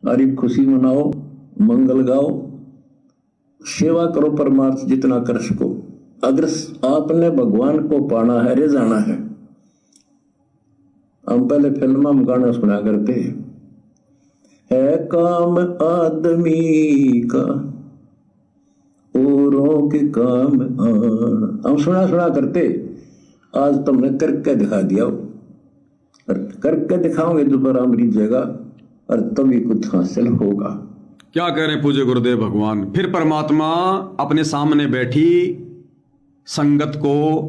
हरी खुशी मनाओ, मंगल गाओ, सेवा करो परमार्थ जितना कर सको। अगर आपने भगवान को पाना है, रे जाना है। हम पहले फिल्म में गाना सुना करते है काम आदमी का औरों के काम आना, हम सुना सुना करते। आज तुमने करके दिखा दिया, और करके दिखाओगे दोबारा मेरी जगह और तभी कुछ हासिल होगा। क्या कह रहे हैं पूज्य गुरुदेव भगवान? फिर परमात्मा अपने सामने बैठी संगत को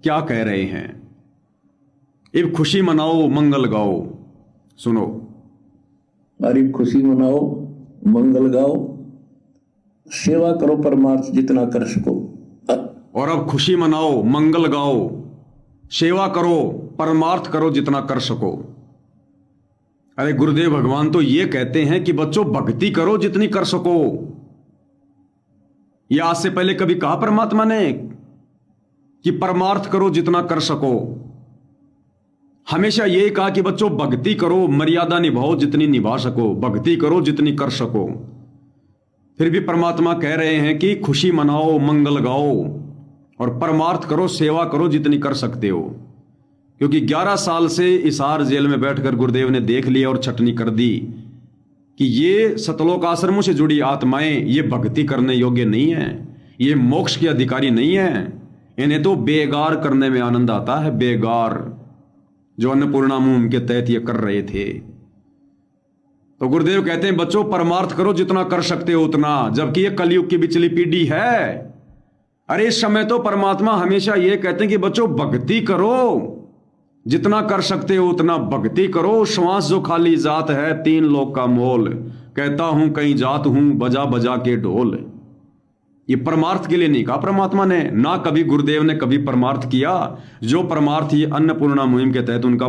क्या कह रहे हैं? इब खुशी मनाओ, मंगल गाओ। सुनो, अरे खुशी मनाओ, मंगल गाओ, सेवा करो परमार्थ जितना कर सको। और अब खुशी मनाओ, मंगल गाओ, सेवा करो, परमार्थ करो जितना कर सको। अरे गुरुदेव भगवान तो ये कहते हैं कि बच्चों भक्ति करो जितनी कर सको। ये आज से पहले कभी कहा परमात्मा ने कि परमार्थ करो जितना कर सको? हमेशा ये कहा कि बच्चों भक्ति करो, मर्यादा निभाओ जितनी निभा सको, भक्ति करो जितनी कर सको। फिर भी परमात्मा कह रहे हैं कि खुशी मनाओ, मंगल गाओ और परमार्थ करो, सेवा करो जितनी कर सकते हो। क्योंकि 11 साल से हिसार जेल में बैठकर गुरुदेव ने देख लिया और छटनी कर दी कि ये सतलोक आश्रमों से जुड़ी आत्माएं ये भक्ति करने योग्य नहीं है, ये मोक्ष के अधिकारी नहीं है। इन्हें तो बेगार करने में आनंद आता है, बेगार, जो अन्नपूर्णा मुहिम के तहत ये कर रहे थे। तो गुरुदेव कहते हैं बच्चों परमार्थ करो जितना कर सकते हो उतना, जबकि ये कलयुग की बिचली पीढ़ी है। अरे इस समय तो परमात्मा हमेशा ये कहते हैं कि बच्चों भक्ति करो जितना कर सकते हो उतना, भक्ति करो। श्वास जो खाली जात है 3 लोक का मोल, कहता हूं कहीं जात हूं बजा बजा के ढोल। ये परमार्थ के लिए नहीं कहा परमात्मा ने, ना कभी गुरुदेव ने कभी परमार्थ किया। जो परमार्थ ये अन्नपूर्णा मुहिम के तहत उनका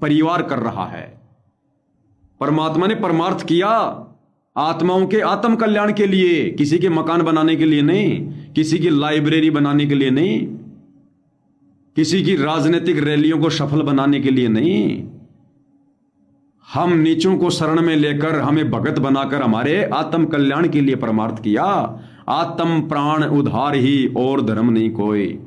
परिवार कर रहा है। परमात्मा ने परमार्थ किया आत्माओं के आत्म कल्याण के लिए, किसी के मकान बनाने के लिए नहीं, किसी की लाइब्रेरी बनाने के लिए नहीं, किसी की राजनीतिक रैलियों को सफल बनाने के लिए नहीं। हम नीचों को शरण में लेकर हमें भगत बनाकर हमारे आत्म कल्याण के लिए परमार्थ किया। आत्म प्राण उधार ही और धर्म नहीं कोई।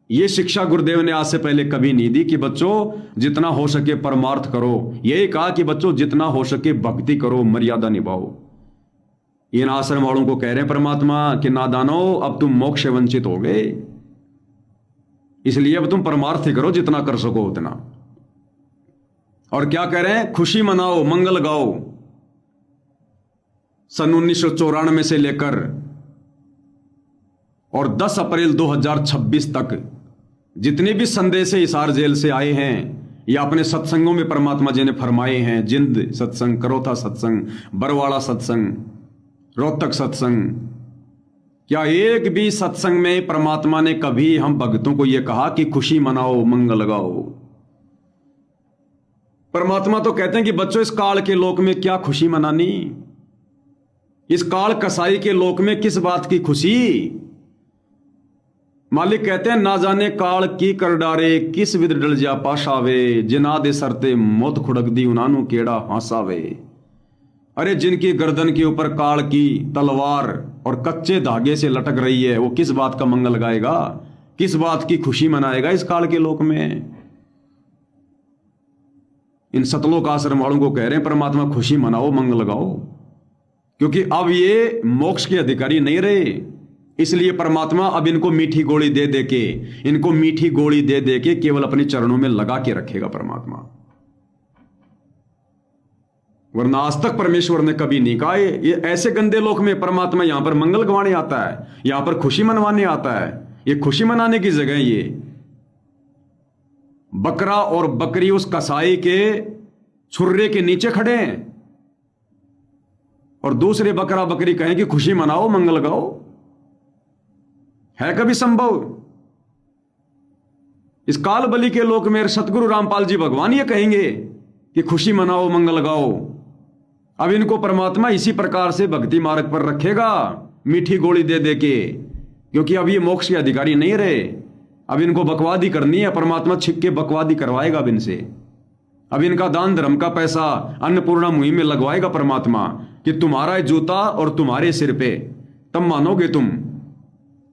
ये शिक्षा गुरुदेव ने आज से पहले कभी नहीं दी कि बच्चों जितना हो सके परमार्थ करो। यही कहा कि बच्चों जितना हो सके भक्ति करो, मर्यादा निभाओ। इन आश्रम वालों को कह रहे हैं परमात्मा कि नादानो अब तुम मोक्ष से वंचित हो गए, इसलिए अब तुम परमार्थ ही करो जितना कर सको उतना। और क्या कह रहे हैं? खुशी मनाओ, मंगल गाओ। सन 1994 से लेकर और 10 अप्रैल 2026 तक जितने भी संदेश हिसार जेल से आए हैं या अपने सत्संगों में परमात्मा जी ने फरमाए हैं, जिंद सत्संग, करोथा सत्संग, बरवाड़ा सत्संग, रोहतक सत्संग, क्या एक भी सत्संग में परमात्मा ने कभी हम भक्तों को यह कहा कि खुशी मनाओ, मंगल गाओ? परमात्मा तो कहते हैं कि बच्चों इस काल के लोक में क्या खुशी मनानी, इस काल कसाई के लोक में किस बात की खुशी? मालिक कहते हैं ना जाने काल की कर डारे, किस विद डल जा पाशावे, जिना दे सरते मौत खुड़क दी उनानू केड़ा हासावे। अरे जिनकी गर्दन के ऊपर काल की तलवार और कच्चे धागे से लटक रही है, वो किस बात का मंगल गाएगा, किस बात की खुशी मनाएगा इस काल के लोक में? इन सतलोक आश्रम वालों को कह रहे हैं परमात्मा खुशी मनाओ, मंगल गाओ, क्योंकि अब ये मोक्ष के अधिकारी नहीं रहे। इसलिए परमात्मा अब इनको मीठी गोली दे दे के, इनको मीठी गोली दे दे के केवल अपने चरणों में लगा के रखेगा परमात्मा। वरना आज तक परमेश्वर ने कभी नहीं कहा ये ऐसे गंदे लोक में परमात्मा यहां पर मंगल गवाने आता है, यहां पर खुशी मनवाने आता है। ये खुशी मनाने की जगह ये बकरा और बकरी उस कसाई के छुर्रे के नीचे खड़े हैं और दूसरे बकरा बकरी कहें कि खुशी मनाओ, मंगल गाओ। है कभी संभव? इस काल बलि के लोक में सतगुरु रामपाल जी भगवान ये कहेंगे कि खुशी मनाओ, मंगल गाओ? अब इनको परमात्मा इसी प्रकार से भक्ति मार्ग पर रखेगा, मीठी गोली दे दे के, क्योंकि अब ये मोक्ष के अधिकारी नहीं रहे। अब इनको बकवादी करनी है, परमात्मा छिक के बकवादी करवाएगा अब इनसे। अब इनका दान धर्म का पैसा अन्नपूर्णा मुहिम में लगवाएगा परमात्मा कि तुम्हारा जूता और तुम्हारे सिर पे, तब मानोगे तुम।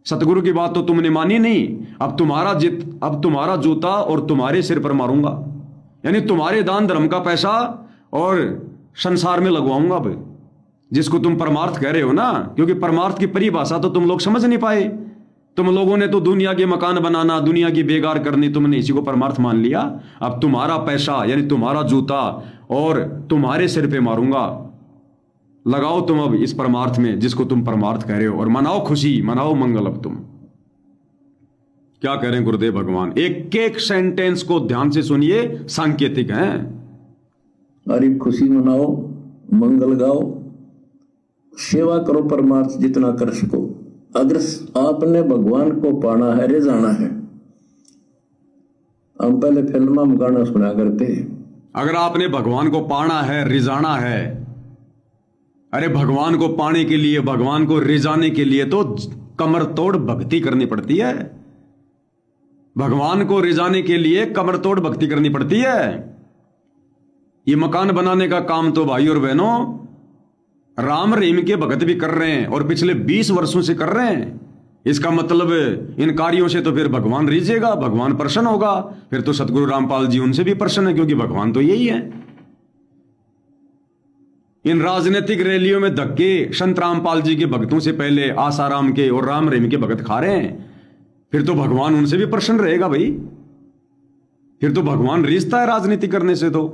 सतगुरु की बात तो तुमने मानी नहीं। अब तुम्हारा जूता और तुम्हारे सिर पर मारूंगा, यानी तुम्हारे दान धर्म का पैसा और संसार में लगवाऊंगा अब, जिसको तुम परमार्थ कह रहे हो ना। क्योंकि परमार्थ की परिभाषा तो तुम लोग समझ नहीं पाए। तुम लोगों ने तो दुनिया के मकान बनाना, दुनिया की बेगार करनी, तुमने इसी को परमार्थ मान लिया। अब तुम्हारा पैसा यानी तुम्हारा जूता और तुम्हारे सिर पे मारूंगा। लगाओ तुम अब इस परमार्थ में जिसको तुम परमार्थ कह रहे हो, और मनाओ खुशी, मनाओ मंगल। अब तुम क्या कह रहे हैं गुरुदेव भगवान? एक एक सेंटेंस को ध्यान से सुनिए, सांकेतिक हैं। अरे खुशी मनाओ, मंगल गाओ, सेवा करो परमार्थ जितना कर सको। अगर आपने भगवान को पाना है, रिझाना है। हम पहले फिल्म में गाना सुना करते। अगर आपने भगवान को पाना है, रिझाना है, अरे भगवान को पाने के लिए, भगवान को रिझाने के लिए तो कमर तोड़ भक्ति करनी पड़ती है। भगवान को रिझाने के लिए कमर तोड़ भक्ति करनी पड़ती है। ये मकान बनाने का काम तो भाई और बहनों राम रहीम के भगत भी कर रहे हैं, और पिछले 20 वर्षों से कर रहे हैं। इसका मतलब इन कार्यों से तो फिर भगवान रिझेगा, भगवान प्रसन्न होगा। फिर तो सतगुरु रामपाल जी उनसे भी प्रसन्न है, क्योंकि भगवान तो यही है। इन राजनीतिक रैलियों में धक्के संत रामपाल जी के भक्तों से पहले आसाराम के और राम रहीम के भगत खा रहे हैं, फिर तो भगवान उनसे भी प्रसन्न रहेगा भाई। फिर तो भगवान रिझता है राजनीति करने से, तो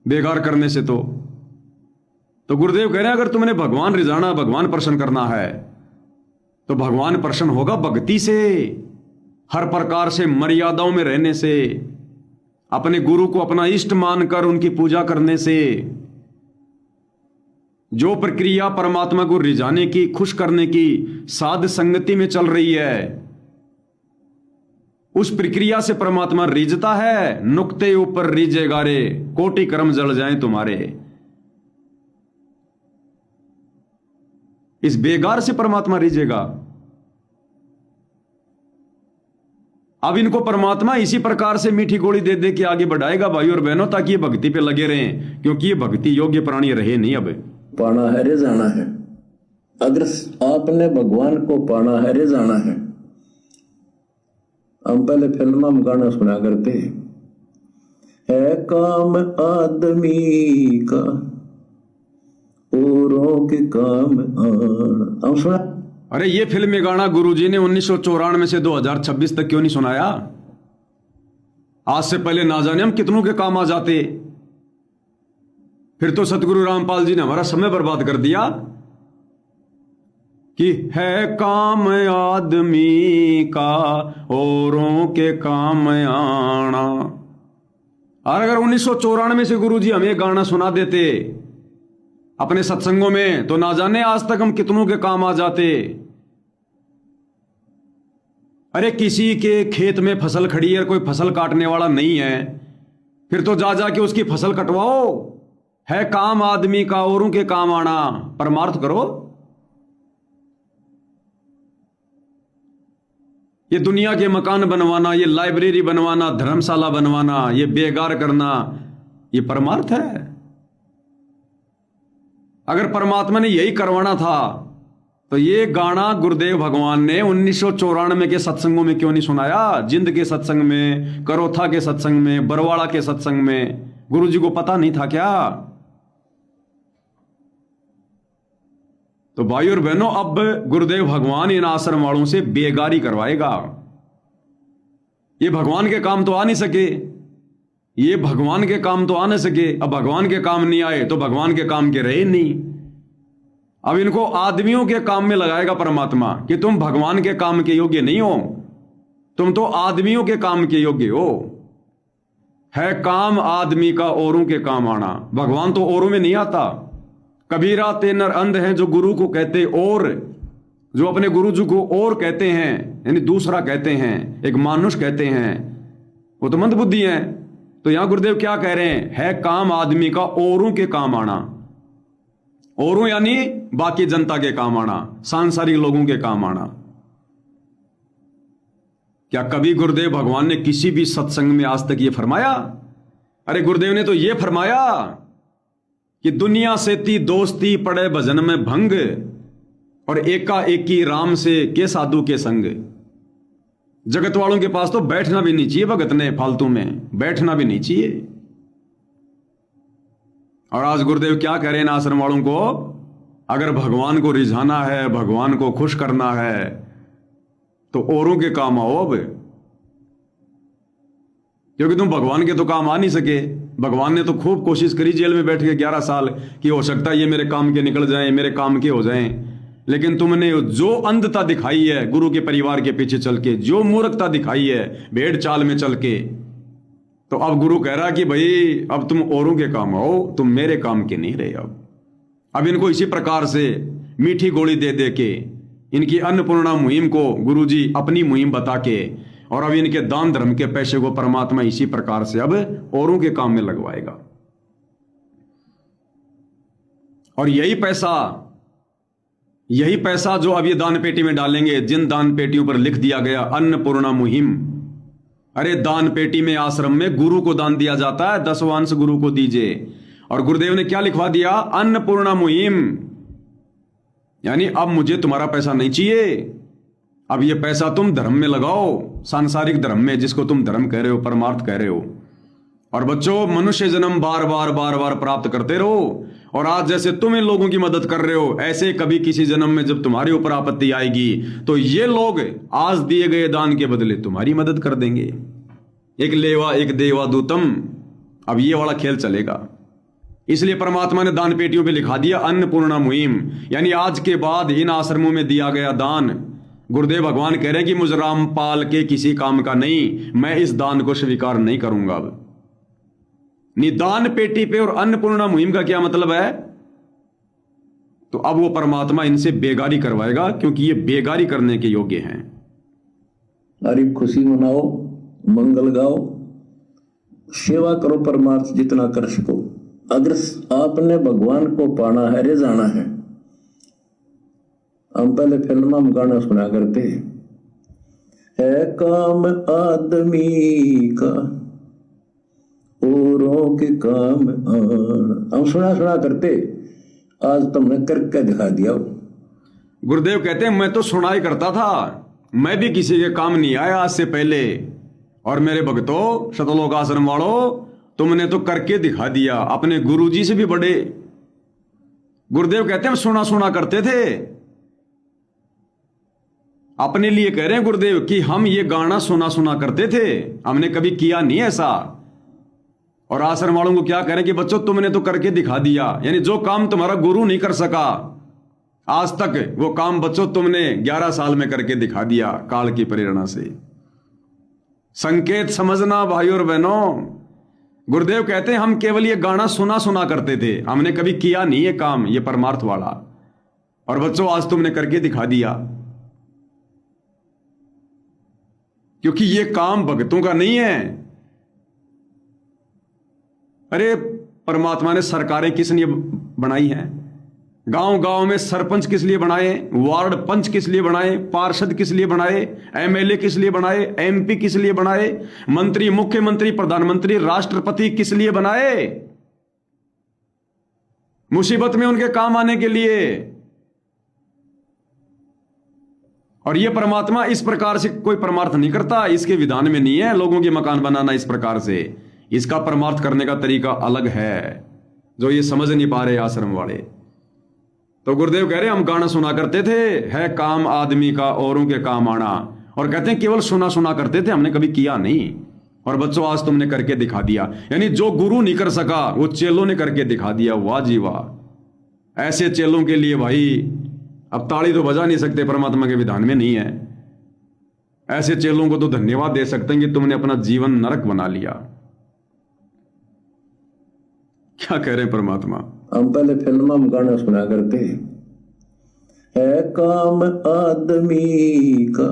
बेकार करने से। तो गुरुदेव कह रहे हैं अगर तुमने भगवान रिझाना, भगवान प्रसन्न करना है, तो भगवान प्रसन्न होगा भक्ति से, हर प्रकार से मर्यादाओं में रहने से, अपने गुरु को अपना इष्ट मानकर उनकी पूजा करने से। जो प्रक्रिया परमात्मा को रिझाने की, खुश करने की साध संगति में चल रही है, उस प्रक्रिया से परमात्मा रिझता है। नुक्ते ऊपर रिझेगा रे, कोटि कर्म जल जाएं तुम्हारे। इस बेगार से परमात्मा रिझेगा। अब इनको परमात्मा इसी प्रकार से मीठी गोली दे दे के आगे बढ़ाएगा भाई और बहनों, ताकि ये भक्ति पे लगे रहें, क्योंकि ये भक्ति योग्य प्राणी रहे नहीं। अब पाना है, रिझाना है। अगर आपने भगवान को पाना है, रिझाना है। हम पहले फिल्म में गाना सुना करते है काम आदमी का औरों के काम आना। हम सुना। अरे ये फिल्मी गाना गुरुजी ने 1994 से 2026 तक क्यों नहीं सुनाया? आज से पहले ना जाने हम कितनों के काम आ जाते। फिर तो सतगुरु रामपाल जी ने हमारा समय बर्बाद कर दिया कि है काम आदमी का औरों के काम आना। और अगर 1994 से गुरुजी हमें गाना सुना देते अपने सत्संगों में, तो ना जाने आज तक हम कितनों के काम आ जाते। अरे किसी के खेत में फसल खड़ी है, कोई फसल काटने वाला नहीं है, फिर तो जा जाके उसकी फसल कटवाओ। है काम आदमी का औरों के काम आना, परमार्थ करो। ये दुनिया के मकान बनवाना, ये लाइब्रेरी बनवाना, धर्मशाला बनवाना, ये बेगार करना, ये परमार्थ है। अगर परमात्मा ने यही करवाना था तो ये गाना गुरुदेव भगवान ने 1994 के सत्संगों में क्यों नहीं सुनाया? जिंद के सत्संग में, करोथा के सत्संग में, बरवाड़ा के सत्संग में। गुरुजी को पता नहीं था क्या? तो भाई और बहनों, अब गुरुदेव भगवान इन आश्रम वालों से बेगारी करवाएगा। ये भगवान के काम तो आ नहीं सके, ये भगवान के काम तो आ नहीं सके। अब भगवान के काम नहीं आए तो भगवान के काम के रहे नहीं। अब इनको आदमियों के काम में लगाएगा परमात्मा कि तुम भगवान के काम के योग्य नहीं हो, तुम तो आदमियों के काम के योग्य हो। है काम आदमी का औरों के काम आना। भगवान तो औरों में नहीं आता। कबीरा ते नर अंध हैं जो गुरु को कहते और, जो अपने गुरु जी को और कहते हैं, यानी दूसरा कहते हैं, एक मानुष कहते हैं, वो तो मंदबुद्धि हैं। तो यहां गुरुदेव क्या कह रहे हैं? है काम आदमी का औरों के काम आना। औरों यानी बाकी जनता के काम आना, सांसारिक लोगों के काम आना। क्या कभी गुरुदेव भगवान ने किसी भी सत्संग में आज तक ये फरमाया अरे गुरुदेव ने तो ये फरमाया कि दुनिया से ती दोस्ती पड़े भजन में भंग, और एका एकी राम से के साधु के संग। जगत वालों के पास तो बैठना भी नहीं चाहिए, भगत ने फालतू में बैठना भी नहीं चाहिए। और आज गुरुदेव क्या कह रहे हैं आश्रम वालों को, अगर भगवान को रिझाना है, भगवान को खुश करना है, तो औरों के काम आओ अब, क्योंकि तुम भगवान के तो काम आ नहीं सके। भगवान ने तो खूब कोशिश करी जेल में बैठ के 11 साल कि हो सकता है ये मेरे काम के निकल जाएं, मेरे काम के हो जाएं, लेकिन तुमने जो अंधता दिखाई है गुरु के परिवार के पीछे चल के, जो मूर्खता दिखाई है भेड़ चाल में चल के, तो अब गुरु कह रहा कि भाई अब तुम औरों के काम आओ, तुम मेरे काम के नहीं रहे। अब इनको इसी प्रकार से मीठी गोली दे दे के, इनकी अन्नपूर्णा मुहिम को गुरुजी अपनी मुहिम बता के, और अब इनके दान धर्म के पैसे को परमात्मा इसी प्रकार से अब औरों के काम में लगवाएगा। और यही पैसा जो अब ये दान पेटी में डालेंगे, जिन दान पेटियों पर लिख दिया गया अन्नपूर्णा मुहिम, अरे दान पेटी में आश्रम में गुरु को दान दिया जाता है, 10वां अंश गुरु को दीजिए। और गुरुदेव ने क्या लिखवा दिया, अन्नपूर्णा मुहिम, यानी अब मुझे तुम्हारा पैसा नहीं चाहिए, अब ये पैसा तुम धर्म में लगाओ, सांसारिक धर्म में, जिसको तुम धर्म कह रहे हो, परमार्थ कह रहे हो। और बच्चों, मनुष्य जन्म बार बार प्राप्त करते रहो, और आज जैसे तुम इन लोगों की मदद कर रहे हो, ऐसे कभी किसी जन्म में जब तुम्हारे ऊपर आपत्ति आएगी तो ये लोग आज दिए गए दान के बदले तुम्हारी मदद कर देंगे। एक लेवा एक देवा दूतम, अब ये वाला खेल चलेगा। इसलिए परमात्मा ने दान पेटियों पे लिखा दिया अन्नपूर्णा मुहिम, यानी आज के बाद इन आश्रमों में दिया गया दान, गुरुदेव भगवान कह रहे हैं कि मुझ रामपाल के किसी काम का नहीं, मैं इस दान को स्वीकार नहीं करूंगा। अब निदान पेटी पे और अन्नपूर्णा मुहिम का क्या मतलब है, तो अब वो परमात्मा इनसे बेगारी करवाएगा, क्योंकि ये बेगारी करने के योग्य हैं। अरे खुशी मनाओ, मंगल गाओ, सेवा करो, परमार्थ जितना कर सको। अगर आपने भगवान को पाना है, रिझाना है, हम पहले फिल्म में गाना सुना करते है काम आदमी का औरों के काम आना, हम सुना करते, आज तुमने करके दिखा दिया। गुरुदेव कहते हैं मैं तो सुना ही करता था, मैं भी किसी के काम नहीं आया आज से पहले, और मेरे भक्तों, शतलोक आश्रम वालों, तुमने तो करके दिखा दिया, अपने गुरुजी से भी बड़े। गुरुदेव कहते हैं हम सुना करते थे, अपने लिए कह रहे हैं गुरुदेव कि हम ये गाना सुना करते थे, हमने कभी किया नहीं ऐसा। और आश्रम वालों को क्या कह रहे हैं कि बच्चों तुमने तो करके दिखा दिया, यानी जो काम तुम्हारा गुरु नहीं कर सका आज तक, वो काम बच्चों तुमने 11 साल में करके दिखा दिया काल की प्रेरणा से। संकेत समझना भाई और बहनों, गुरुदेव कहते हैं हम केवल ये गाना सुना करते थे, हमने कभी किया नहीं ये काम, ये परमार्थ वाला, और बच्चों आज तुमने करके दिखा दिया। क्योंकि ये काम भक्तों का नहीं है। अरे परमात्मा ने सरकारें किस लिए बनाई हैं, गांव गांव में सरपंच किस लिए बनाए, वार्ड पंच किस लिए बनाए, पार्षद किस लिए बनाए, एमएलए किस लिए बनाए, एमपी किस लिए बनाए, मंत्री, मुख्यमंत्री, प्रधानमंत्री, राष्ट्रपति किस लिए बनाए, मुसीबत में उनके काम आने के लिए। और यह परमात्मा इस प्रकार से कोई परमार्थ नहीं करता, इसके विधान में नहीं है लोगों के मकान बनाना इस प्रकार से, इसका परमार्थ करने का तरीका अलग है, जो ये समझ नहीं पा रहे आश्रम वाले। तो गुरुदेव कह रहे हैं हम गाना सुना करते थे, है काम आदमी का औरों के काम आना, और कहते हैं केवल सुना करते थे, हमने कभी किया नहीं। और बच्चों आज तुमने करके दिखा दिया, यानी जो गुरु नहीं कर सका वो चेलों ने करके दिखा दिया। वाह जी वाह, ऐसे चेलों के लिए भाई अब ताली तो बजा नहीं सकते, परमात्मा के विधान में नहीं है। ऐसे चेलों को तो धन्यवाद दे सकते हैं कि तुमने अपना जीवन नरक बना लिया। क्या कह रहे हैं परमात्मा, हम पहले फिल्म में गाना सुना करते है काम आदमी का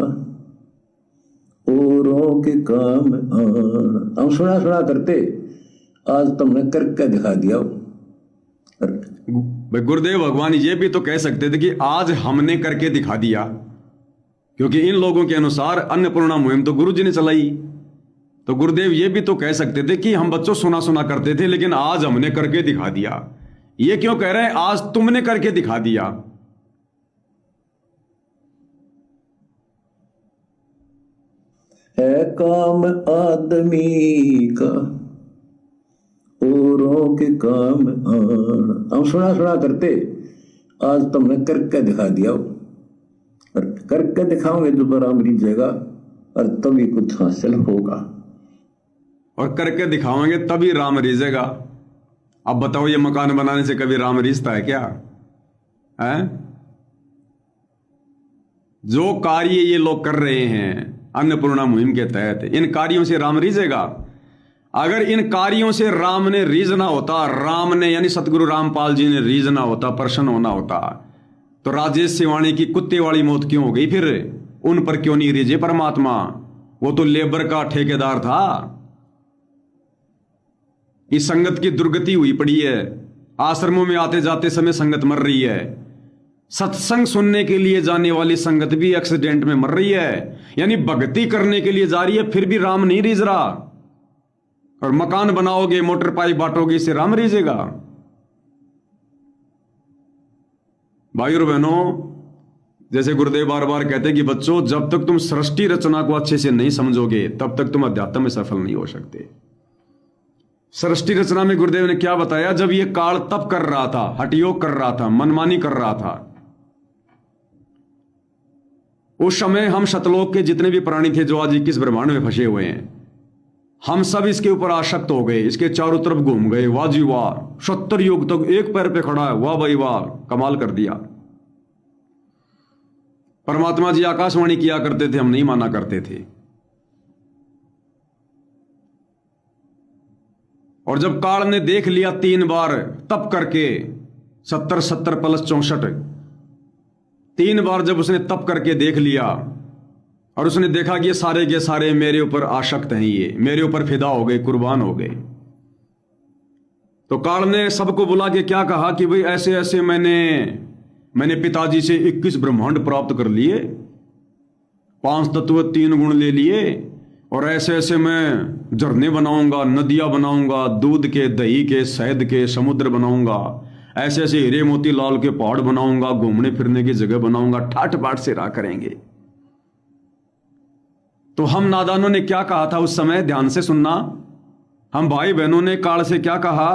औरों के काम आना, हम सुना करते, आज तुमने करके दिखा दिया। गुरुदेव भगवान ये भी तो कह सकते थे कि आज हमने करके दिखा दिया, क्योंकि इन लोगों के अनुसार अन्नपूर्णा मुहिम तो गुरु जी ने चलाई, तो गुरुदेव ये भी तो कह सकते थे कि हम बच्चों सुना सुना करते थे, लेकिन आज हमने करके दिखा दिया। ये क्यों कह रहे हैं आज तुमने करके दिखा दिया? है काम आदमी का औरों के काम आना। हम सुना सुना करते, आज तुमने करके दिखा दिया। और करके दिखाओगे तो बड़ा मिलेगा और तभी कुछ हासिल होगा। और करके दिखाओगे तभी राम रिझेगा। अब बताओ ये मकान बनाने से कभी राम रिझता है क्या? है जो कार्य ये लोग कर रहे हैं अन्नपूर्णा मुहिम के तहत, इन कार्यों से राम रिझेगा? अगर इन कार्यों से राम ने रीझना होता, राम ने यानी सतगुरु रामपाल जी ने रीझना होता, प्रसन्न होना होता, तो राजेश सिवानी की कुत्ते वाली मौत क्यों हो गई? फिर उन पर क्यों नहीं रीझे परमात्मा? वो तो लेबर का ठेकेदार था। इस संगत की दुर्गति हुई पड़ी है। आश्रमों में आते जाते समय संगत मर रही है। सत्संग सुनने के लिए जाने वाली संगत भी एक्सीडेंट में मर रही है। यानी भक्ति करने के लिए जा रही है, फिर भी राम नहीं रीझ रहा। और मकान बनाओगे, मोटर पाइप बांटोगे, इससे राम रीझेगा? भाइयों और बहनों, जैसे गुरुदेव बार बार कहते हैं कि बच्चों, जब तक तुम सृष्टि रचना को अच्छे से नहीं समझोगे तब तक तुम अध्यात्म में सफल नहीं हो सकते। सृष्टि रचना में गुरुदेव ने क्या बताया? जब ये काल तप कर रहा था, हठयोग कर रहा था, मनमानी कर रहा था, उस समय हम शतलोक के जितने भी प्राणी थे जो आज 21 ब्रह्मांड में फंसे हुए हैं, हम सब इसके ऊपर आसक्त हो गए, इसके चारों तरफ घूम गए। वाह जी वाह, 70 युग तक एक पैर पे खड़ा है, वाह भाई वाह, कमाल कर दिया। परमात्मा जी आकाशवाणी किया करते थे, हम नहीं माना करते थे। और जब काल ने देख लिया 3 बार तप करके, 70 70 प्लस 64, 3 बार जब उसने तप करके देख लिया और उसने देखा कि ये सारे के सारे मेरे ऊपर आसक्त हैं, ये मेरे ऊपर फिदा हो गए, कुर्बान हो गए, तो काल ने सबको बुला के क्या कहा कि भाई ऐसे ऐसे मैंने पिताजी से 21 ब्रह्मांड प्राप्त कर लिए, 5 तत्व 3 गुण ले लिए, और ऐसे ऐसे मैं झरने बनाऊंगा, नदियां बनाऊंगा, दूध के, दही के, शहद के समुद्र बनाऊंगा, ऐसे ऐसे हीरे मोती लाल के पहाड़ बनाऊंगा, घूमने फिरने की जगह बनाऊंगा, ठाट बाट से रहा करेंगे। तो हम नादानों ने क्या कहा था उस समय? ध्यान से सुनना। हम भाई बहनों ने काल से क्या कहा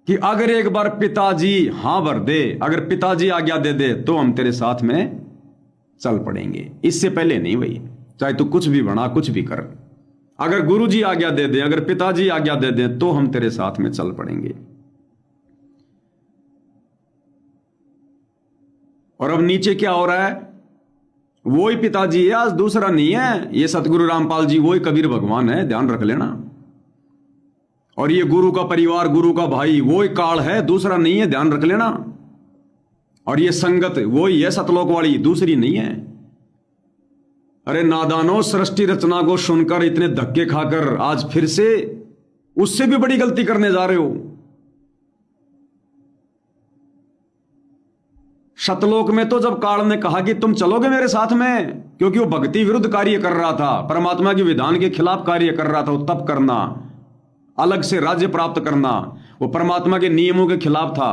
कि अगर एक बार पिताजी हां भर दे, अगर पिताजी आज्ञा दे दे तो हम तेरे साथ में चल पड़ेंगे, इससे पहले नहीं भाई, चाहे तू कुछ भी बना, कुछ भी कर। अगर गुरुजी आज्ञा दे दे, अगर पिताजी आज्ञा दे दे तो हम तेरे साथ में चल पड़ेंगे। और अब नीचे क्या हो रहा है? वही पिताजी है, आज दूसरा नहीं है। ये सतगुरु रामपाल जी वही कबीर भगवान है, ध्यान रख लेना। और ये गुरु का परिवार, गुरु का भाई वही काल है, दूसरा नहीं है, ध्यान रख लेना। और ये संगत वही है सतलोक वाली, दूसरी नहीं है। अरे नादानो, सृष्टि रचना को सुनकर इतने धक्के खाकर आज फिर से उससे भी बड़ी गलती करने जा रहे हो। शतलोक में तो जब काल ने कहा कि तुम चलोगे मेरे साथ में, क्योंकि वो भक्ति विरुद्ध कार्य कर रहा था, परमात्मा के विधान के खिलाफ कार्य कर रहा था, वो तप करना, अलग से राज्य प्राप्त करना, वो परमात्मा के नियमों के खिलाफ था,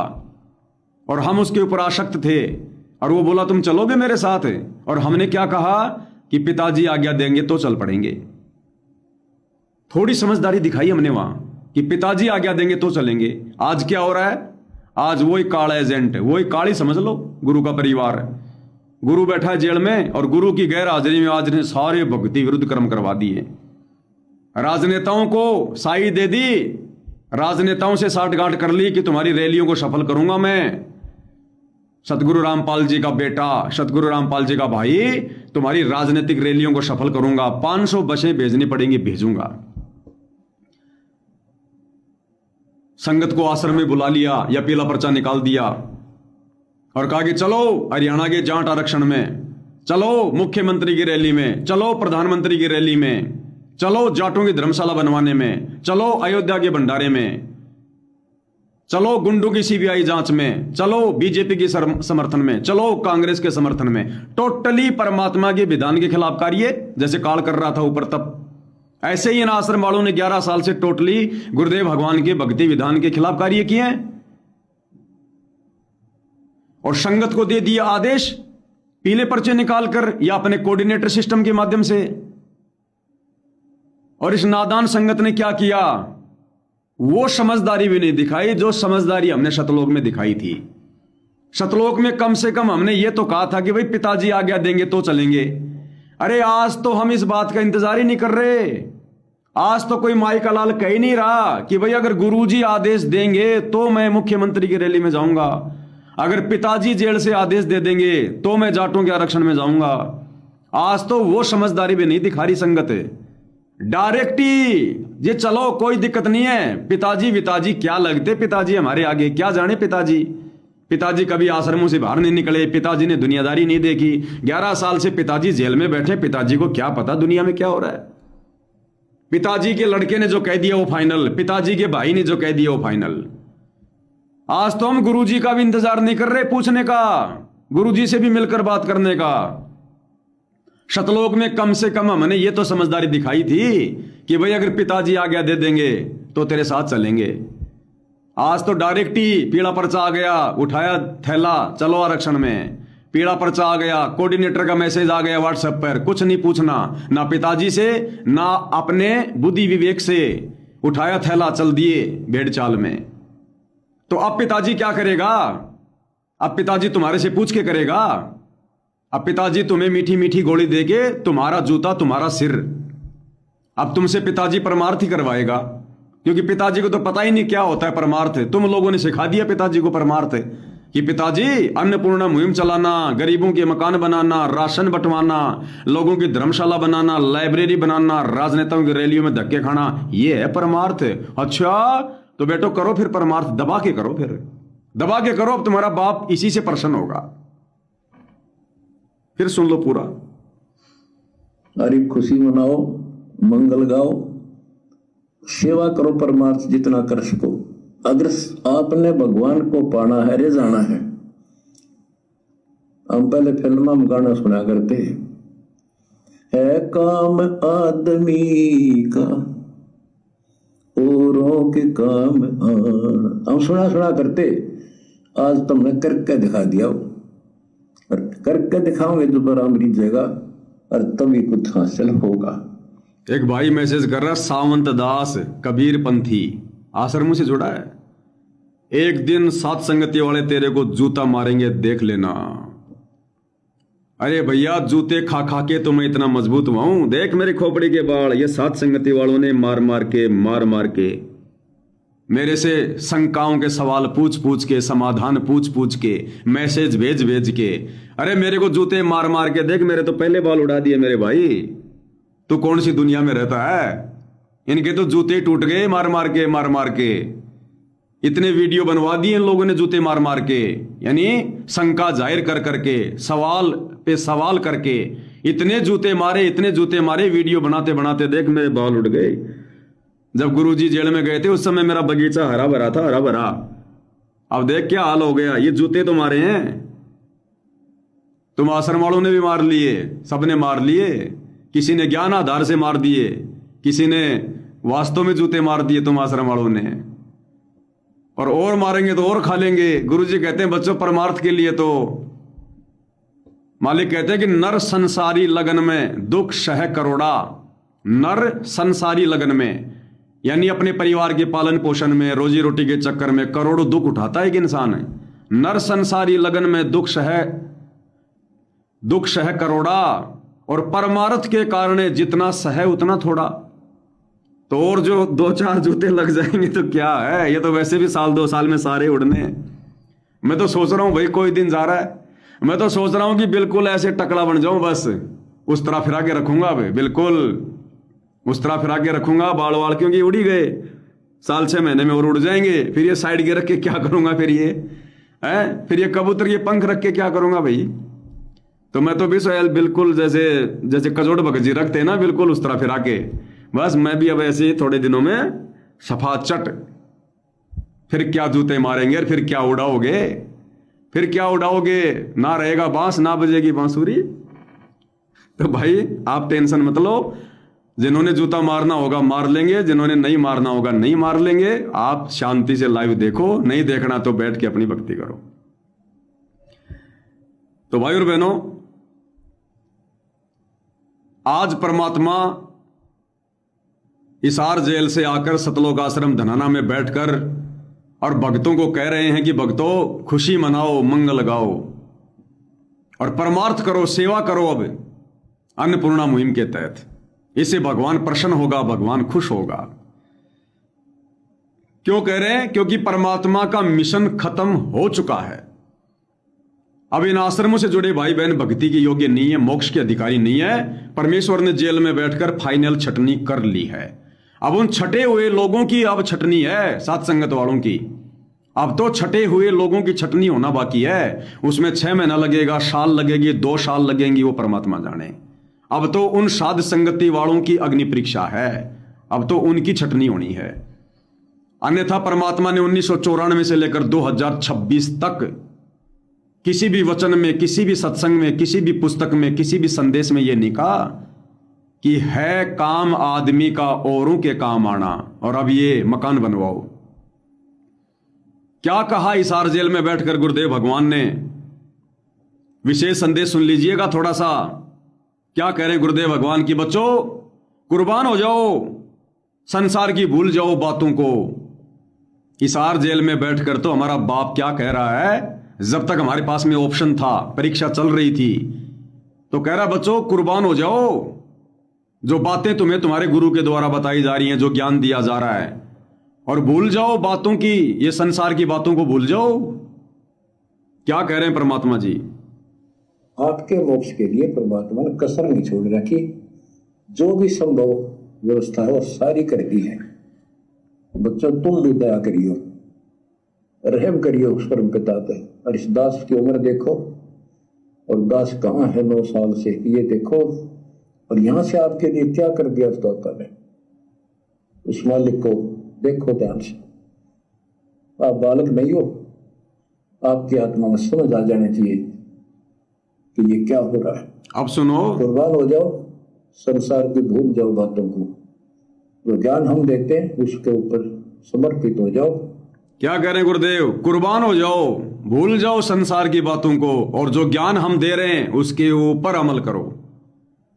और हम उसके ऊपर आसक्त थे। और वो बोला तुम चलोगे मेरे साथ, और हमने क्या कहा कि पिताजी आज्ञा देंगे तो चल पड़ेंगे। थोड़ी समझदारी दिखाई हमने वहां कि पिताजी आज्ञा देंगे तो चलेंगे। आज क्या हो रहा है? आज वही काला एजेंट, वही काली समझ लो, गुरु का परिवार। गुरु बैठा है जेल में, और गुरु की गैर हाजिरी में आज ने सारे भक्ति विरुद्ध कर्म करवा दिए। राजनेताओं को साई दे दी, राजनेताओं से साठगांठ कर ली कि तुम्हारी रैलियों को सफल करूंगा मैं, सतगुरु रामपाल जी का बेटा, सतगुरु रामपाल जी का भाई, तुम्हारी राजनीतिक रैलियों को सफल करूंगा, 500 बसें भेजनी पड़ेंगी, भेजूंगा। संगत को आश्रम में बुला लिया या पीला पर्चा निकाल दिया और कहा कि चलो हरियाणा के जाट आरक्षण में, चलो मुख्यमंत्री की रैली में, चलो प्रधानमंत्री की रैली में, चलो जाटों की धर्मशाला बनवाने में, चलो अयोध्या के भंडारे में, चलो गुंडों की सीबीआई जांच में, चलो बीजेपी के समर्थन में, चलो कांग्रेस के समर्थन में। टोटली परमात्मा के विधान के खिलाफ कार्य, जैसे काल कर रहा था ऊपर तप, ऐसे ही इन आश्रम वालों ने 11 साल से टोटली गुरुदेव भगवान के भक्ति विधान के खिलाफ कार्य किए हैं और संगत को दे दिया आदेश पीले पर्चे निकालकर या अपने कोऑर्डिनेटर सिस्टम के माध्यम से। और इस नादान संगत ने क्या किया, वो समझदारी भी नहीं दिखाई जो समझदारी हमने शतलोक में दिखाई थी। शतलोक में कम से कम हमने ये तो कहा था कि भाई पिताजी आज्ञा देंगे तो चलेंगे। अरे आज तो हम इस बात का इंतजार ही नहीं कर रहे। आज तो कोई माई का लाल कह ही नहीं रहा कि भाई अगर गुरुजी आदेश देंगे तो मैं मुख्यमंत्री की रैली में जाऊंगा, अगर पिताजी जेल से आदेश दे देंगे तो मैं जाटों के आरक्षण में जाऊंगा। आज तो वो समझदारी भी नहीं दिखा रही संगत, डायरेक्ट ही ये चलो कोई दिक्कत नहीं है। पिताजी क्या लगते, पिताजी हमारे आगे क्या जाने। पिताजी कभी आश्रमों से बाहर नहीं निकले, पिताजी ने दुनियादारी नहीं देखी। 11 साल से पिताजी जेल में बैठे, पिताजी को क्या पता दुनिया में क्या हो रहा है। पिताजी के लड़के ने जो कह दिया वो फाइनल, पिताजी के भाई ने जो कह दिया वो फाइनल। आज तो हम गुरुजी का भी इंतजार नहीं कर रहे पूछने का, गुरुजी से भी मिलकर बात करने का। शतलोक में कम से कम हमने ये तो समझदारी दिखाई थी कि भाई अगर पिताजी आज्ञा दे देंगे तो तेरे साथ चलेंगे। आज तो डायरेक्ट ही पीला पर्चा आ गया, उठाया थैला, चलो आरक्षण में। पीला पर्चा आ गया, कोऑर्डिनेटर का मैसेज आ गया व्हाट्सएप पर, कुछ नहीं पूछना ना पिताजी से ना अपने बुद्धि विवेक से, उठाया थैला चल दिए भेड़ चाल में। तो अब पिताजी क्या करेगा, अब पिताजी तुम्हारे से पूछ के करेगा। अब पिताजी तुम्हें मीठी मीठी गोली देके तुम्हारा जूता तुम्हारा सिर, अब तुमसे पिताजी परमार्थ ही करवाएगा, क्योंकि पिताजी को तो पता ही नहीं क्या होता है परमार्थ। तुम लोगों ने सिखा दिया पिताजी को परमार्थ कि पिताजी अन्नपूर्णा मुहिम चलाना, गरीबों के मकान बनाना, राशन बंटवाना, लोगों की धर्मशाला बनाना, लाइब्रेरी बनाना, राजनेताओं की रैलियों में धक्के खाना, ये है परमार्थ। अच्छा तो बेटो करो फिर परमार्थ, दबा के करो, फिर दबा के करो। अब तुम्हारा बाप इसी से प्रसन्न होगा। फिर सुन लो पूरा। अरे खुशी मनाओ, मंगल गाओ, सेवा करो, परमार्थ जितना कर सको। अगर आपने भगवान को पाना है, रे जाना है। हम पहले फिल्म में गाना सुना करते है काम आदमी का औरों के काम आना, हम सुना करते। आज तुमने करके दिखा दिया, और करके दिखाओगे तो बराबरी जगह और तभी कुछ हासिल होगा। एक भाई मैसेज कर रहा, सावंत दास कबीर पंथी आश्रमों से जुड़ा है। एक दिन सात संगति वाले तेरे को जूता मारेंगे, देख लेना। अरे भैया जूते खा खा के तो मैं इतना मजबूत हुआ हूं, देख मेरी खोपड़ी के बाल। ये सात संगति वालों ने मार मार के मेरे से शंकाओं के सवाल पूछ पूछ के, समाधान पूछ पूछ के, मैसेज भेज भेज के, अरे मेरे को जूते मार मार के देख मेरे तो पहले बाल उड़ा दिए मेरे भाई। तू कौन सी दुनिया में रहता है, इनके तो जूते टूट गए मार मार के। इतने वीडियो बनवा दिए इन लोगों ने जूते मार मार के, यानी शंका जाहिर कर करके, सवाल पे सवाल करके इतने जूते मारे, वीडियो बनाते बनाते देख मेरे बाल उड़ गए। जब गुरुजी जेल में गए थे उस समय मेरा बगीचा हरा भरा था, हरा भरा। अब देख क्या हाल हो गया, ये जूते तो मारे हैं। तुम आश्रम वालों ने भी मार लिए, सबने मार लिए। किसी ने ज्ञान आधार से मार दिए, किसी ने वास्तव में जूते मार दिए तुम आश्रम वालों ने। और मारेंगे तो और खा लेंगे। गुरुजी कहते हैं बच्चों परमार्थ के लिए तो मालिक कहते हैं कि नर संसारी लगन में दुख सह करोड़ा। नर संसारी लगन में यानी अपने परिवार के पालन पोषण में, रोजी रोटी के चक्कर में करोड़ों दुख उठाता है एक इंसान। नर संसारी लगन में दुख सह करोड़ा, और परमार्थ के कारण जितना सह उतना थोड़ा। तो और जो 2-4 जूते लग जाएंगे तो क्या है, ये तो वैसे भी 1-2 साल में सारे उड़ने। मैं तो सोच रहा हूं भाई कोई दिन जा रहा है, मैं तो सोच रहा हूं कि बिल्कुल ऐसे टकला बन जाऊं, बस उस तरह फिरा के रखूंगा भाई, बिल्कुल उस तरह फिरा के रखूंगा बाल वाल, क्योंकि उड़ ही गए, 6 महीने में और उड़ जाएंगे। फिर ये साइड के रख के क्या करूंगा, फिर ये कबूतर के पंख रख के क्या करूंगा भाई। तो मैं तो भी सोयल बिल्कुल जैसे कजोड़ बगजी रखते हैं ना, बिल्कुल उस तरह फिरा के, बस मैं भी अब ऐसे ही थोड़े दिनों में सफा चट। फिर क्या जूते मारेंगे और फिर क्या उड़ाओगे, ना रहेगा बांस ना बजेगी बांसुरी। तो भाई आप टेंशन मत लो, जिन्होंने जूता मारना होगा मार लेंगे, जिन्होंने नहीं मारना होगा नहीं मार लेंगे। आप शांति से लाइव देखो, नहीं देखना तो बैठ के अपनी भक्ति करो। तो भाई और बहनों, आज परमात्मा हिसार जेल से आकर सतलोक आश्रम धनाना में बैठकर और भक्तों को कह रहे हैं कि भक्तों खुशी मनाओ, मंगल गाओ और परमार्थ करो, सेवा करो। अब अन्नपूर्णा मुहिम के तहत इससे भगवान प्रसन्न होगा, भगवान खुश होगा। क्यों कह रहे हैं? क्योंकि परमात्मा का मिशन खत्म हो चुका है। अब इन आश्रमों से जुड़े भाई बहन भक्ति के योग्य नहीं है, मोक्ष के अधिकारी नहीं है। परमेश्वर ने जेल में बैठकर फाइनल छटनी कर ली है। अब उन छटे हुए लोगों की अब छटनी है, साथ संगत वालों की। अब तो छटे हुए लोगों की छटनी होना बाकी है। उसमें 6 महीना लगेगा, साल लगेगी, 2 साल लगेंगी, वो परमात्मा जाने। अब तो उन साध संगति वालों की अग्नि परीक्षा है, अब तो उनकी छटनी होनी है। अन्यथा परमात्मा ने 1994 से लेकर 2026 तक किसी भी वचन में, किसी भी सत्संग में, किसी भी पुस्तक में, किसी भी संदेश में यह नहीं कहा कि है काम आदमी का औरों के काम आना और अब ये मकान बनवाओ। क्या कहा हिसार जेल में बैठकर गुरुदेव भगवान ने? विशेष संदेश सुन लीजिएगा थोड़ा सा। क्या कह रहे हैं गुरुदेव भगवान की? बच्चों कुर्बान हो जाओ, संसार की भूल जाओ बातों को। हिसार जेल में बैठकर तो हमारा बाप क्या कह रहा है? जब तक हमारे पास में ऑप्शन था, परीक्षा चल रही थी, तो कह रहा बच्चों कुर्बान हो जाओ। जो बातें तुम्हें तुम्हारे गुरु के द्वारा बताई जा रही हैं, जो ज्ञान दिया जा रहा है, और भूल जाओ बातों की, ये संसार की बातों को भूल जाओ। क्या कह रहे हैं परमात्मा जी? आपके मोक्ष के लिए परमात्मा ने कसर नहीं छोड़ रखी। जो भी संभव व्यवस्था है वो सारी कर दी है। बच्चों तुम भी दया करियो, रहम करियो उस परम पिता पे। और इस दास की उम्र देखो, और दास कहाँ है 9 साल से, ये देखो, और यहां से आपके लिए क्या कर दिया उस दाता ने। उस मालिक को देखो ध्यान से। आप बालक नहीं हो, आपकी आत्मा में समझ आ जानी चाहिए कि ये क्या हो रहा है। अब सुनो, कुर्बान हो जाओ, संसार की भूल जाओ बातों को। जो ज्ञान हम देते हैं उसके ऊपर समर्पित हो जाओ। क्या कह रहे हैं गुरुदेव? कुर्बान हो जाओ, भूल जाओ संसार की बातों को, और जो ज्ञान हम दे रहे हैं उसके ऊपर अमल करो।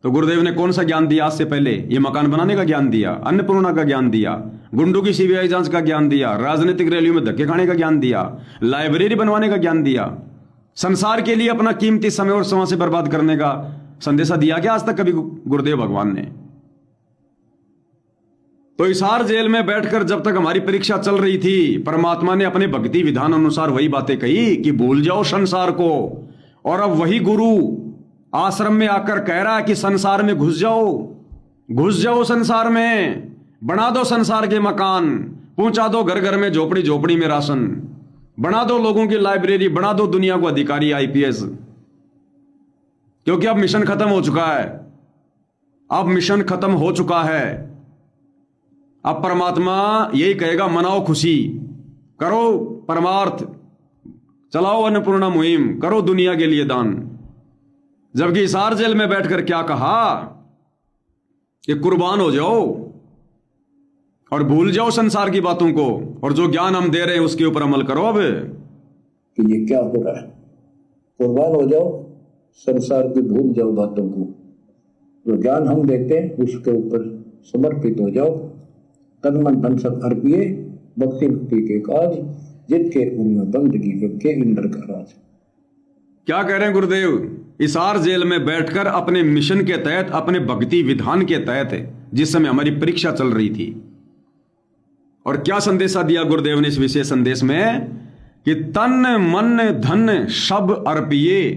तो गुरुदेव ने कौन सा ज्ञान दिया? आज से पहले ये मकान बनाने का ज्ञान दिया, अन्नपूर्णा का ज्ञान दिया, गुंडों की सीबीआई जांच का ज्ञान दिया, राजनीतिक रैलियों में धक्के खाने का ज्ञान दिया, लाइब्रेरी बनवाने का ज्ञान दिया, संसार के लिए अपना कीमती समय और समय से बर्बाद करने का संदेशा दिया क्या आज तक कभी गुरुदेव भगवान ने? तो हिसार जेल में बैठकर जब तक हमारी परीक्षा चल रही थी, परमात्मा ने अपने भक्ति विधान अनुसार वही बातें कही कि भूल जाओ संसार को। और अब वही गुरु आश्रम में आकर कह रहा है कि संसार में घुस जाओ, घुस जाओ संसार में, बना दो संसार के मकान, पहुंचा दो घर घर में, झोपड़ी झोपड़ी में राशन, बना दो लोगों की लाइब्रेरी, बना दो दुनिया को अधिकारी आईपीएस। क्योंकि अब मिशन खत्म हो चुका है, अब मिशन खत्म हो चुका है। अब परमात्मा यही कहेगा, मनाओ खुशी, करो परमार्थ, चलाओ अन्नपूर्णा मुहिम, करो दुनिया के लिए दान। जबकि हिसार जेल में बैठकर क्या कहा कि कुर्बान हो जाओ और भूल जाओ संसार की बातों को, और जो ज्ञान हम दे रहे हैं उसके ऊपर अमल करो। अब कि ये क्या हो रहा है? कुर्बान हो जाओ, संसार की भूल जाओ बातों को, जो ज्ञान हम देते हैं उसके ऊपर समर्पित हो जाओ। तन मन धन सब अर्पिए, भक्ति भक्ति के काज, जितके उनमें बंदगी के इंद्र का राज। क्या कह रहे हैं गुरुदेव? हिसार जेल में बैठकर अपने मिशन के तहत, अपने भक्ति विधान के तहत, जिस समय हमारी परीक्षा चल रही थी, और क्या संदेशा दिया गुरुदेव ने इस विशेष संदेश में कि तन मन धन सब अर्पिए,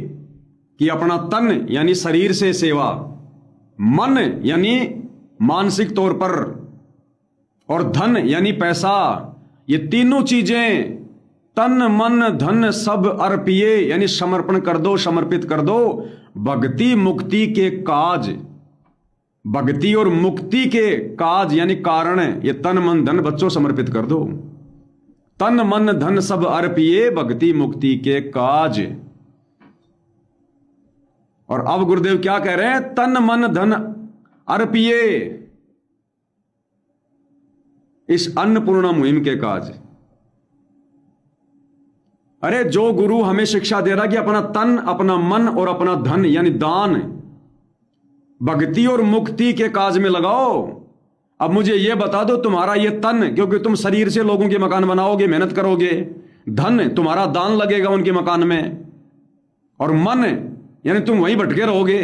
कि अपना तन यानी शरीर से सेवा, मन यानी मानसिक तौर पर, और धन यानी पैसा, ये तीनों चीजें तन मन धन सब अर्पिए यानी समर्पण कर दो, समर्पित कर दो भक्ति मुक्ति के काज। भक्ति और मुक्ति के काज यानी कारण, ये तन मन धन बच्चों समर्पित कर दो। तन मन धन सब अर्पिए भक्ति मुक्ति के काज। और अब गुरुदेव क्या कह रहे हैं? तन मन धन अर्पिए इस अन्नपूर्णा मुहिम के काज। अरे जो गुरु हमें शिक्षा दे रहा कि अपना तन, अपना मन और अपना धन यानी दान भक्ति और मुक्ति के काज में लगाओ। अब मुझे यह बता दो, तुम्हारा ये तन, क्योंकि तुम शरीर से लोगों के मकान बनाओगे, मेहनत करोगे, धन तुम्हारा दान लगेगा उनके मकान में, और मन यानी तुम वहीं भटके रहोगे।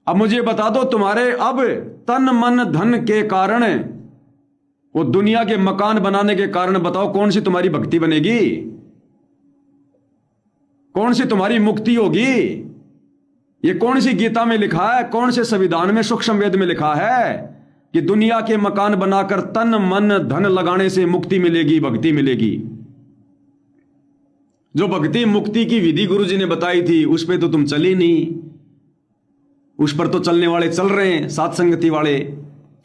अब मुझे बता दो, तुम्हारे अब तन मन धन के कारण, वो दुनिया के मकान बनाने के कारण, बताओ कौन सी तुम्हारी भक्ति बनेगी, कौन सी तुम्हारी मुक्ति होगी? ये कौन सी गीता में लिखा है, कौन से संविधान में, सूक्ष्म वेद में लिखा है कि दुनिया के मकान बनाकर तन मन धन लगाने से मुक्ति मिलेगी, भक्ति मिलेगी? जो भक्ति मुक्ति की विधि गुरु जी ने बताई थी उस पर तो तुम चले नहीं। उस पर तो चलने वाले चल रहे हैं, सात संगति वाले।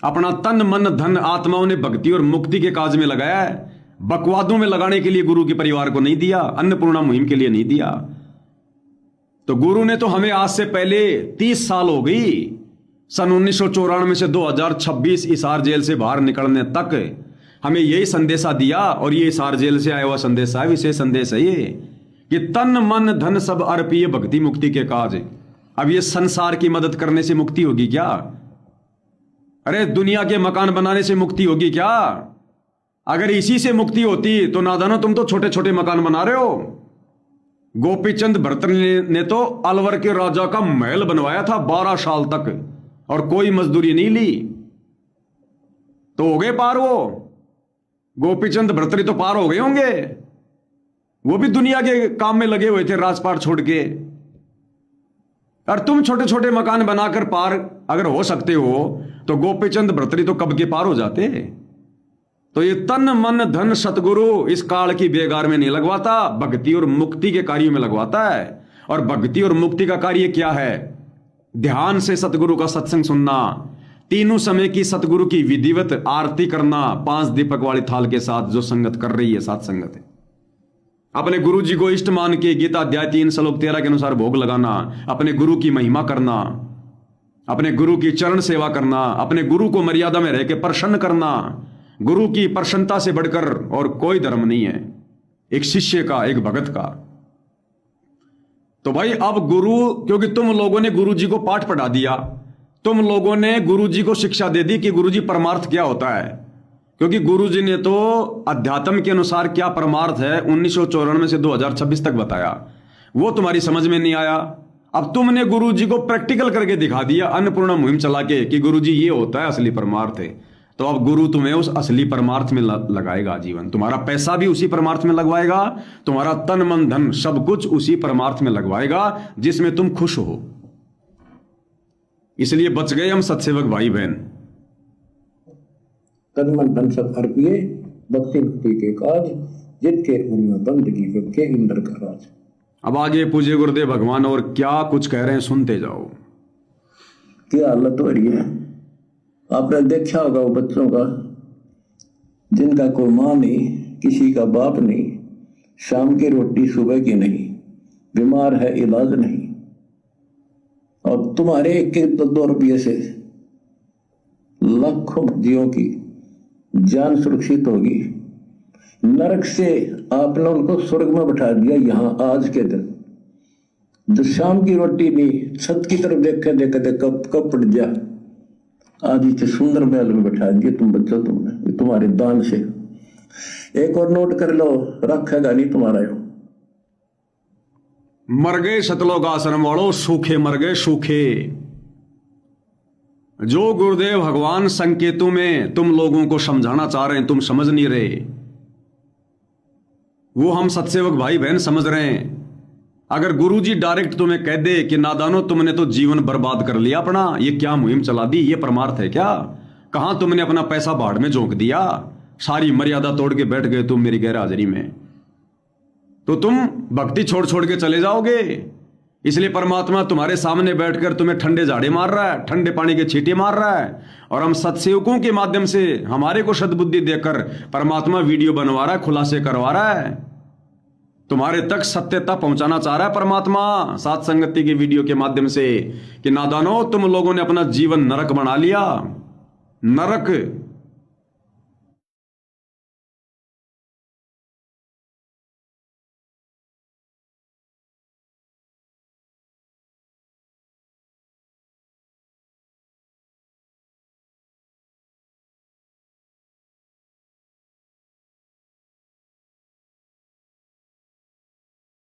अपना तन मन धन आत्माओं ने भक्ति और मुक्ति के काज में लगाया है, बकवादों में लगाने के लिए गुरु के परिवार को नहीं दिया, अन्नपूर्णा मुहिम के लिए नहीं दिया। तो गुरु ने तो हमें आज से पहले 30 साल हो गई, सन 1994 से 2026 हिसार जेल से बाहर निकलने तक हमें यही संदेशा दिया, और ये हिसार जेल से आया हुआ संदेशा है, विशेष संदेश है ये कि तन मन धन सब अर्पिय भक्ति मुक्ति के काज। अब ये संसार की मदद करने से मुक्ति होगी क्या? अरे दुनिया के मकान बनाने से मुक्ति होगी क्या? अगर इसी से मुक्ति होती तो नादानो तुम तो छोटे छोटे मकान बना रहे हो। गोपीचंद भरतरी ने तो अलवर के राजा का महल बनवाया था 12 साल तक, और कोई मजदूरी नहीं ली। तो हो गए पार वो गोपीचंद भरतरी, तो पार हो गए होंगे। वो भी दुनिया के काम में लगे हुए थे, राजपाट छोड़ के। और तुम छोटे छोटे मकान बनाकर पार अगर हो सकते हो तो गोपीचंद भरतरी तो कब के पार हो जाते। तो ये तन मन धन सतगुरु इस काल की बेगार में नहीं लगवाता, भक्ति और मुक्ति के कार्यों में लगवाता है। और भक्ति और मुक्ति का कार्य क्या है? ध्यान से सतगुरु का सत्संग सुनना, तीनों समय की सतगुरु की विधिवत आरती करना, 5 दीपक वाली थाल के साथ जो संगत कर रही है, साथ संगत है। अपने गुरु जी को इष्ट मान के गीता अध्याय 3 श्लोक 13 के अनुसार भोग लगाना, अपने गुरु की महिमा करना, अपने गुरु की चरण सेवा करना, अपने गुरु को मर्यादा में रह के प्रसन्न करना। गुरु की प्रसन्नता से बढ़कर और कोई धर्म नहीं है एक शिष्य का, एक भगत का। तो भाई अब गुरु, क्योंकि तुम लोगों ने गुरु जी को पाठ पढ़ा दिया, तुम लोगों ने गुरु जी को शिक्षा दे दी कि गुरु जी परमार्थ क्या होता है। क्योंकि गुरु जी ने तो अध्यात्म के अनुसार क्या परमार्थ है 1994 से 2026 तक बताया, वो तुम्हारी समझ में नहीं आया। अब तुमने गुरु जी को प्रैक्टिकल करके दिखा दिया, अन्नपूर्णा मुहिम चला के, कि गुरु जी ये होता है असली परमार्थ है। तो अब गुरु तुम्हें उस असली परमार्थ में लगाएगा जीवन, तुम्हारा पैसा भी उसी परमार्थ में लगवाएगा, तुम्हारा तन मन धन सब कुछ उसी परमार्थ में लगवाएगा जिसमें तुम खुश हो। इसलिए बच गए हम सत्सेवक भाई बहन। तन मन धन सब अर्पिए भक्ति मुक्ति के काज, जिनके उनमें बंदगी के इंद्र का राज। अब आगे पूज्य गुरुदेव भगवान और क्या कुछ कह रहे हैं, सुनते जाओ। क्या हालत हो रही है, आपने देखा होगा वो बच्चों का, जिनका कोई माँ नहीं, किसी का बाप नहीं, शाम की रोटी सुबह की नहीं, बीमार है इलाज नहीं, और तुम्हारे 1-2 रुपये से लाखों जीवों की जान सुरक्षित होगी। नरक से आपने उनको स्वर्ग में बैठा दिया यहाँ आज के दिन। जो शाम की रोटी नहीं, छत की तरफ देख देख कब पड़ जा, आज इतने सुंदर महल में बैठा दिए तुम बच्चों, तुमने तुम्हारे दान से। एक और नोट कर लो, रखेगा नहीं तुम्हारा यो। मर गए सतलोक आश्रम वालों, सूखे मर गए सूखे। जो गुरुदेव भगवान संकेतों में तुम लोगों को समझाना चाह रहे हैं, तुम समझ नहीं रहे, वो हम सत्सेवक भाई बहन समझ रहे हैं। अगर गुरुजी डायरेक्ट तुम्हें कह दे कि नादानो तुमने तो जीवन बर्बाद कर लिया अपना, ये क्या मुहिम चला दी, ये परमार्थ है क्या? कहां तुमने अपना पैसा भाड़ में झोंक दिया, सारी मर्यादा तोड़ के बैठ गए तुम मेरी गैर हाजिरी में, तो तुम भक्ति छोड़ छोड़ के चले जाओगे। इसलिए परमात्मा तुम्हारे सामने बैठकर तुम्हें ठंडे झाड़े मार रहा है, ठंडे पानी के छींटे मार रहा है, और हम सत्सेवकों के माध्यम से हमारे को सद्बुद्धि देकर परमात्मा वीडियो बनवा रहा है, खुलासे करवा रहा है, तुम्हारे तक सत्यता पहुंचाना चाह रहा है परमात्मा सात संगति के वीडियो के माध्यम से कि नादानो तुम लोगों ने अपना जीवन नरक बना लिया। नरक